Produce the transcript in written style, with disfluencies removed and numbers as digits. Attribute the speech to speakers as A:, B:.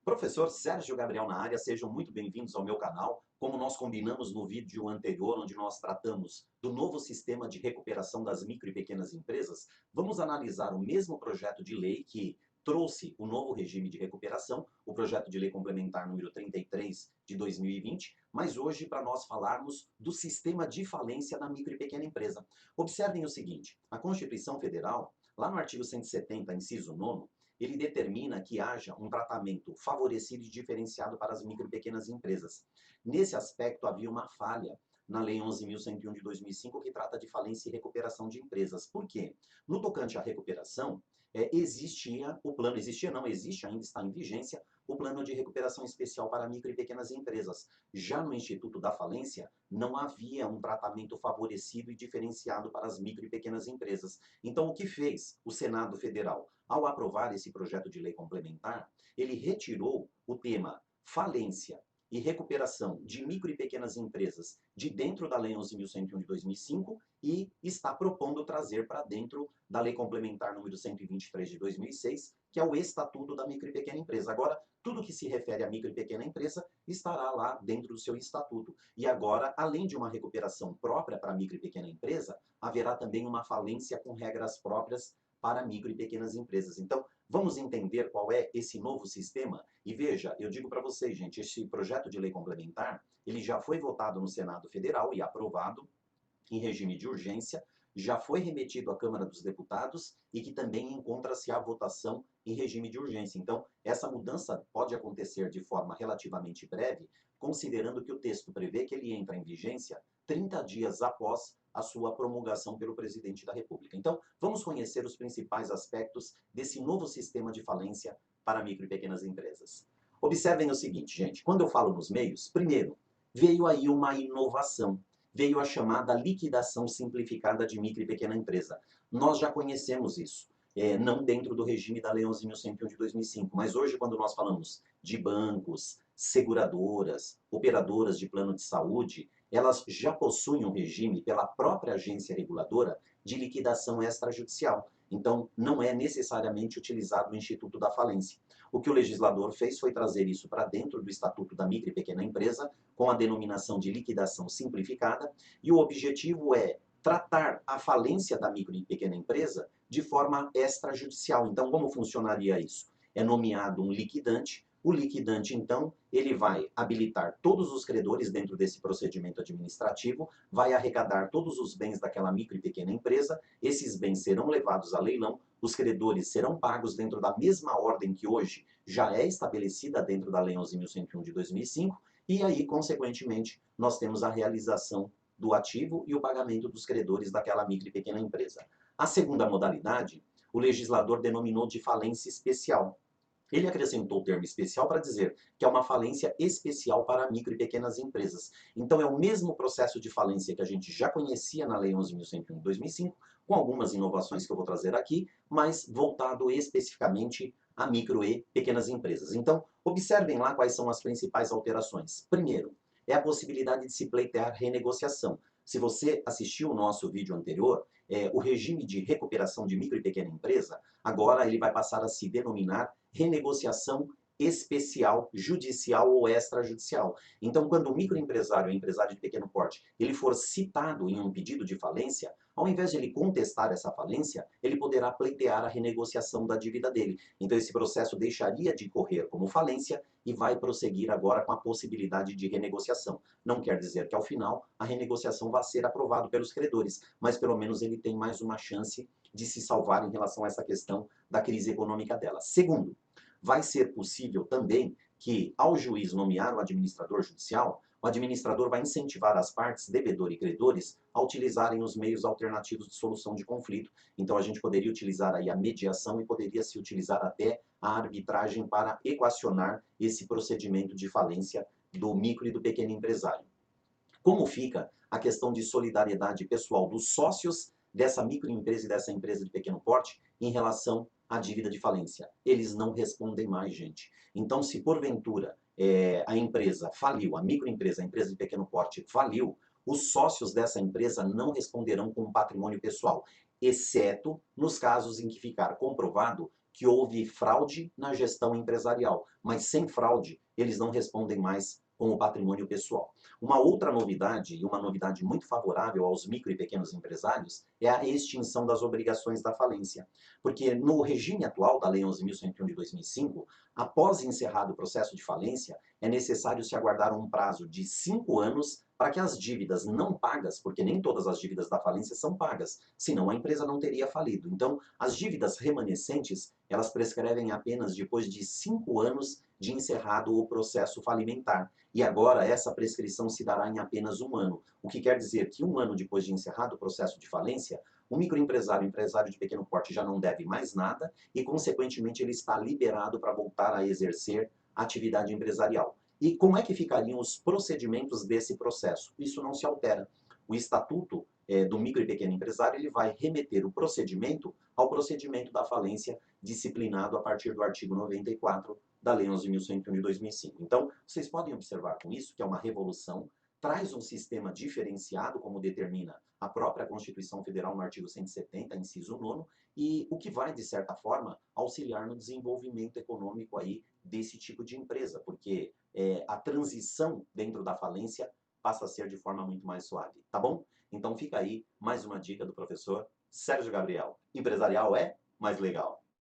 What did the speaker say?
A: Professor Sérgio Gabriel na área, sejam muito bem-vindos ao meu canal. Como nós combinamos no vídeo anterior, onde nós tratamos do novo sistema de recuperação das micro e pequenas empresas, vamos analisar o mesmo projeto de lei que trouxe o novo regime de recuperação, o projeto de lei complementar número 33 de 2020, mas hoje para nós falarmos do sistema de falência da micro e pequena empresa. Observem o seguinte, a Constituição Federal, lá no artigo 170, inciso 9º, ele determina que haja um tratamento favorecido e diferenciado para as micro e pequenas empresas. Nesse aspecto, havia uma falha na Lei 11.101 de 2005, que trata de falência e recuperação de empresas. Por quê? No tocante à recuperação, existia o plano, existia não, existe ainda, está em vigência, o plano de recuperação especial para micro e pequenas empresas. Já no Instituto da Falência, não havia um tratamento favorecido e diferenciado para as micro e pequenas empresas. Então, o que fez o Senado Federal? Ao aprovar esse projeto de lei complementar, ele retirou o tema falência e recuperação de micro e pequenas empresas de dentro da Lei 11.101 de 2005 e está propondo trazer para dentro da Lei Complementar número 123 de 2006, que é o Estatuto da Micro e Pequena Empresa. Agora, tudo que se refere à micro e pequena empresa estará lá dentro do seu estatuto. E agora, além de uma recuperação própria para a micro e pequena empresa, haverá também uma falência com regras próprias para micro e pequenas empresas. Então, vamos entender qual é esse novo sistema? E veja, eu digo para vocês, gente, esse projeto de lei complementar, ele já foi votado no Senado Federal e aprovado em regime de urgência, já foi remetido à Câmara dos Deputados e que também encontra-se a votação em regime de urgência. Então, essa mudança pode acontecer de forma relativamente breve, considerando que o texto prevê que ele entra em vigência 30 dias após a sua promulgação pelo presidente da República. Então, vamos conhecer os principais aspectos desse novo sistema de falência para micro e pequenas empresas. Observem o seguinte, gente, quando eu falo nos meios, primeiro, veio aí uma inovação, veio a chamada liquidação simplificada de micro e pequena empresa. Nós já conhecemos isso, não dentro do regime da Lei 11.101 de 2005, mas hoje quando nós falamos de bancos, seguradoras, operadoras de plano de saúde, elas já possuem um regime pela própria agência reguladora de liquidação extrajudicial. Então, não é necessariamente utilizado o Instituto da Falência. O que o legislador fez foi trazer isso para dentro do Estatuto da Micro e Pequena Empresa, com a denominação de liquidação simplificada, e o objetivo é tratar a falência da micro e pequena empresa de forma extrajudicial. Então, como funcionaria isso? É nomeado um liquidante. O liquidante, então, ele vai habilitar todos os credores dentro desse procedimento administrativo, vai arrecadar todos os bens daquela micro e pequena empresa, esses bens serão levados a leilão, os credores serão pagos dentro da mesma ordem que hoje já é estabelecida dentro da Lei 11.101 de 2005, e aí, consequentemente, nós temos a realização do ativo e o pagamento dos credores daquela micro e pequena empresa. A segunda modalidade, o legislador denominou de falência especial. Ele acrescentou o termo especial para dizer que é uma falência especial para micro e pequenas empresas. Então, é o mesmo processo de falência que a gente já conhecia na Lei 11.101 de 2005, com algumas inovações que eu vou trazer aqui, mas voltado especificamente a micro e pequenas empresas. Então, observem lá quais são as principais alterações. Primeiro, é a possibilidade de se pleitear renegociação. Se você assistiu o nosso vídeo anterior, o regime de recuperação de micro e pequena empresa, agora ele vai passar a se denominar renegociação especial, judicial ou extrajudicial. Então, quando o microempresário, o empresário de pequeno porte, ele for citado em um pedido de falência, ao invés de ele contestar essa falência, ele poderá pleitear a renegociação da dívida dele. Então, esse processo deixaria de correr como falência e vai prosseguir agora com a possibilidade de renegociação. Não quer dizer que, ao final, a renegociação vá ser aprovada pelos credores, mas pelo menos ele tem mais uma chance de se salvar em relação a essa questão da crise econômica dela. Segundo, vai ser possível também que, ao juiz nomear o administrador judicial, o administrador vai incentivar as partes, devedor e credores, a utilizarem os meios alternativos de solução de conflito. Então, a gente poderia utilizar aí a mediação e poderia se utilizar até a arbitragem para equacionar esse procedimento de falência do micro e do pequeno empresário. Como fica a questão de solidariedade pessoal dos sócios dessa microempresa e dessa empresa de pequeno porte em relação à dívida de falência? Eles não respondem mais, gente. Então, se porventura a empresa faliu, a microempresa, a empresa de pequeno porte faliu, os sócios dessa empresa não responderão com patrimônio pessoal, exceto nos casos em que ficar comprovado que houve fraude na gestão empresarial, mas sem fraude eles não respondem mais com o patrimônio pessoal. Uma outra novidade, e uma novidade muito favorável aos micro e pequenos empresários, é a extinção das obrigações da falência. Porque no regime atual da Lei 11.101 de 2005, após encerrado o processo de falência, é necessário se aguardar um prazo de 5 anos para que as dívidas não pagas, porque nem todas as dívidas da falência são pagas, senão a empresa não teria falido. Então, as dívidas remanescentes, elas prescrevem apenas depois de 5 anos de encerrado o processo falimentar. E agora essa prescrição se dará em apenas 1 ano, o que quer dizer que 1 ano depois de encerrado o processo de falência, o microempresário, empresário de pequeno porte já não deve mais nada e, consequentemente, ele está liberado para voltar a exercer atividade empresarial. E como é que ficariam os procedimentos desse processo? Isso não se altera. O estatuto do micro e pequeno empresário ele vai remeter o procedimento ao procedimento da falência disciplinado a partir do artigo 94 da Lei 11.101 de 2005. Então, vocês podem observar com isso que é uma revolução, traz um sistema diferenciado, como determina a própria Constituição Federal no artigo 170, inciso 9, e o que vai, de certa forma, auxiliar no desenvolvimento econômico aí desse tipo de empresa, porque a transição dentro da falência passa a ser de forma muito mais suave, tá bom? Então fica aí mais uma dica do professor Sérgio Gabriel. Empresarial é mais legal.